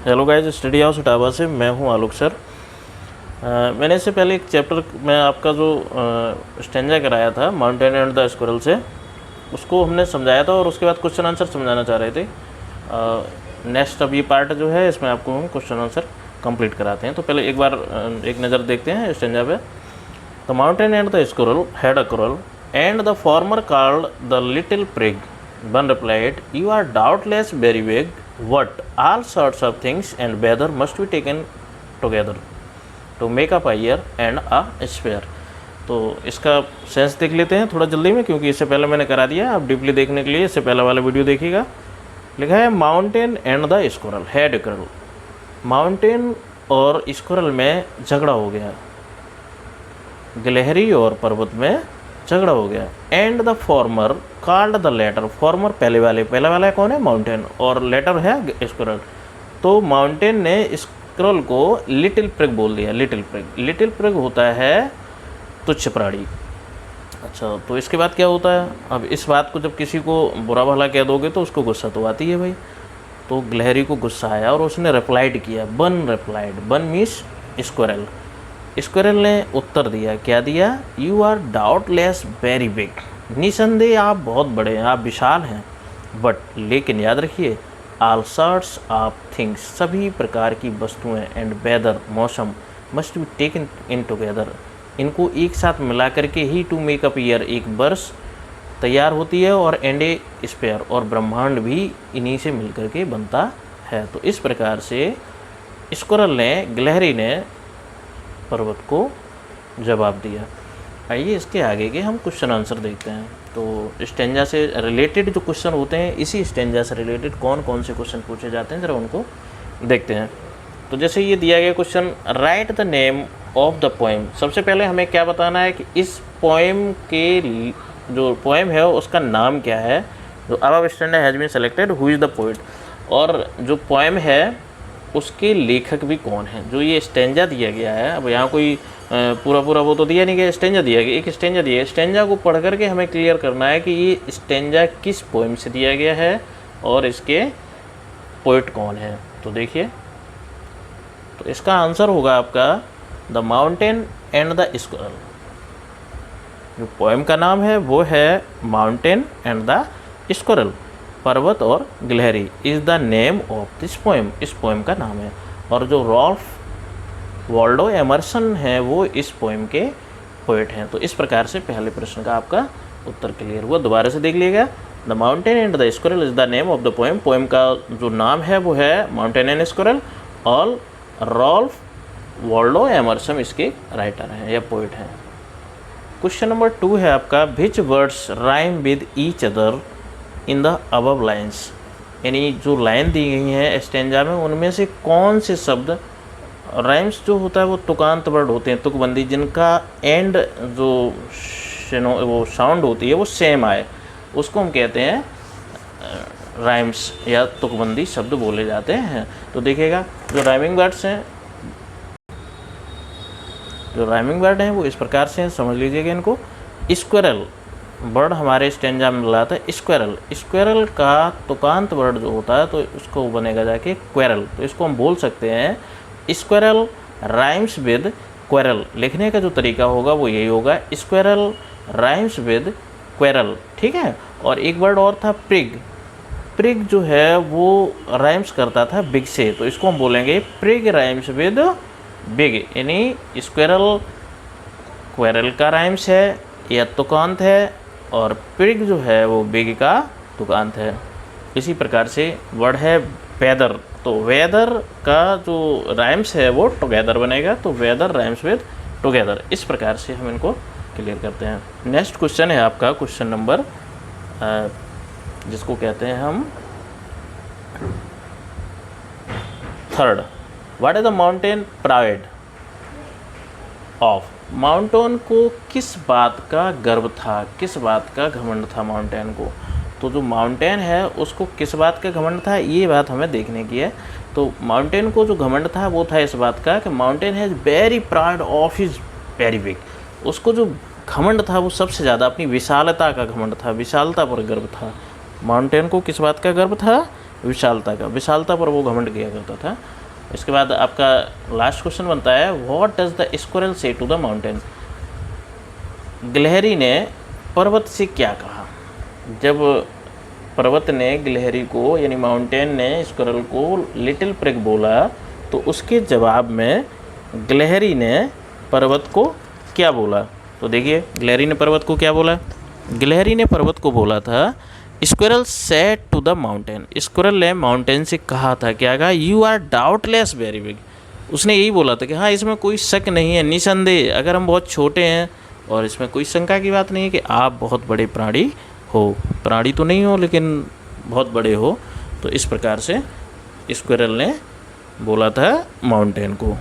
Hello guys, study house Etawah से मैं हूं आलोक सर। मैंने इससे पहले एक चैप्टर में आपका जो स्टेंजा कराया था माउंटेन एंड द स्क्विरल से, उसको हमने समझाया था और उसके बाद क्वेश्चन आंसर समझाना चाह रहे थे। नेक्स्ट अब ये पार्ट जो है इसमें आपको हम क्वेश्चन आंसर कंप्लीट कराते हैं। तो पहले एक बार एक नज़र देखते हैं स्टेंजा पे। The mountain and the squirrel had a quarrel and the former called the little prig. One replied, "You are doubtless very big. What? All sorts of things and weather must be taken together to make up a year and a sphere." तो इसका sense देख लेते हैं थोड़ा जल्दी में, क्योंकि इससे पहले मैंने करा दिया। आप डीपली देखने के लिए इससे पहले वाला वीडियो देखिएगा। लिखा है mountain and the squirrel had a quarrel। Mountain और स्क्विरल में झगड़ा हो गया, गिलहरी और पर्वत में झगड़ा हो गया। And the former called the latter. Former पहले वाला कौन है? माउंटेन, और लेटर है स्क्विरल। तो माउंटेन ने स्क्विरल को लिटिल प्रिग बोल दिया। लिटिल प्रिग होता है तुच्छ प्राणी। अच्छा, तो इसके बाद क्या होता है? अब इस बात को जब किसी को बुरा भला कह दोगे तो उसको गुस्सा तो आती है भाई। तो गिलहरी को गुस्सा आया और उसने रिप्लाइड किया। बन मीन्स स्क्विरल। स्क्विरल ने उत्तर दिया। क्या दिया? You are doubtless very big. निसंदेह आप बहुत बड़े हैं, आप विशाल हैं। बट लेकिन याद रखिए, ऑल सॉर्ट्स ऑफ थिंग्स, सभी प्रकार की वस्तुएं, एंड वेदर, मौसम, must be taken in together, इनको एक साथ मिला करके ही टू मेक अप ईयर, एक वर्ष तैयार होती है, और एंड ए स्पेयर, और ब्रह्मांड भी इन्हीं से मिल करके बनता है। तो इस प्रकार से स्क्विरल ने, गिलहरी ने पर्वत को जवाब दिया। आइए इसके आगे के हम क्वेश्चन आंसर देखते हैं। तो स्टेंजा से रिलेटेड जो क्वेश्चन होते हैं, इसी स्टेंजा से रिलेटेड कौन कौन से क्वेश्चन पूछे जाते हैं ज़रा उनको देखते हैं। तो जैसे ये दिया गया question, right the name of the poem. सबसे पहले हमें क्या बताना है कि इस पोएम के जो पोएम है उसका नाम क्या है। जो above stanza has been selected, who is the poet, और जो पोएम है उसके लेखक भी कौन है। जो ये स्टेंजा दिया गया है, अब यहाँ कोई पूरा वो तो दिया नहीं गया, स्टेंजा दिया गया, एक स्टेंजा दिया है। स्टेंजा को पढ़ करके हमें क्लियर करना है कि ये स्टेंजा किस पोएम से दिया गया है और इसके पोइट कौन है। तो देखिए, तो इसका आंसर होगा आपका the mountain and the squirrel. जो पोएम का नाम है वो है माउंटेन एंड द स्क्विरल, पर्वत और गिलहरी is the name of this poem, इस पोएम का नाम है। और जो रॉल्फ वॉल्डो एमर्सन है वो इस पोएम के पोएट हैं। तो इस प्रकार से पहले प्रश्न का आपका उत्तर क्लियर हुआ। दोबारा से देख लीजिएगा, the mountain and the squirrel is the name of the poem. Poem का जो नाम है वो है माउंटेन एंड स्क्विरल, और रॉल्फ वॉल्डो एमर्सन इसके राइटर हैं या पोएट हैं। क्वेश्चन नंबर 2 है आपका, विच words rhyme with each other in the above lines. यानी जो लाइन दी गई हैं स्टेंजा में, उनमें से कौन से शब्द, राइम्स जो होता है वो तुकांत वर्ड होते हैं, तुकबंदी, जिनका एंड जो वो साउंड होती है वो सेम आए, उसको हम कहते हैं राइम्स या तुकबंदी शब्द बोले जाते हैं। तो देखिएगा, जो राइमिंग वर्ड हैं वो इस प्रकार से हैं, समझ लीजिएगा इनको। स्क्विरल वर्ड हमारे स्टेंजा में मिला था स्क्विरल। स्क्विरल का तुकांत वर्ड जो होता है तो उसको बनेगा जाके क्वेरल। तो इसको हम बोल सकते हैं स्क्विरल राइम्स विद क्वेरल। लिखने का जो तरीका होगा वो यही होगा, स्क्विरल राइम्स विद क्वेरल, ठीक है। और एक वर्ड और था प्रिग। प्रिग जो है वो राइम्स करता था बिग से, तो इसको हम बोलेंगे प्रिग राइम्स विद बिग। यानी स्क्विरल क्वेरल का राइम्स है या तुकांत है, और प्रिग जो है वो बिग का तुकांत है। इसी प्रकार से वर्ड है वेदर। तो वेदर का जो राइम्स है वो टुगेदर बनेगा, तो वेदर राइम्स विद टुगेदर। इस प्रकार से हम इनको क्लियर करते हैं। नेक्स्ट क्वेश्चन है आपका क्वेश्चन नंबर जिसको कहते हैं हम 3rd। What is the mountain pride of. Mountain को किस बात का गर्व था, किस बात का घमंड था माउंटेन को। तो जो माउंटेन है उसको किस बात का घमंड था, ये बात हमें देखने की है। तो माउंटेन को जो घमंड था वो था इस बात का कि mountain has very proud of his very big. उसको जो घमंड था वो सबसे ज़्यादा अपनी विशालता का घमंड था, विशालता पर गर्व था। माउंटेन को किस बात का गर्व था? विशालता का, विशालता पर वो घमंड किया करता था। इसके बाद आपका लास्ट क्वेश्चन बनता है, व्हाट डज द स्क्विरल से टू द माउंटेन। गिलहरी ने पर्वत से क्या कहा। जब पर्वत ने गिलहरी को यानी माउंटेन ने स्क्विरल को लिटिल प्रिग बोला, तो उसके जवाब में गिलहरी ने पर्वत को क्या बोला। तो देखिए गिलहरी ने पर्वत को क्या बोला। गिलहरी ने पर्वत को बोला था, squirrel said to the mountain. Squirrel ने माउंटेन से कहा था, क्या कहा, you are doubtless very big. उसने यही बोला था कि हाँ इसमें कोई शक नहीं है, निसंदेह अगर हम बहुत छोटे हैं और इसमें कोई शंका की बात नहीं है कि आप बहुत बड़े प्राणी हो, प्राणी तो नहीं हो लेकिन बहुत बड़े हो। तो इस प्रकार से स्क्विरल ने बोला था माउंटेन को।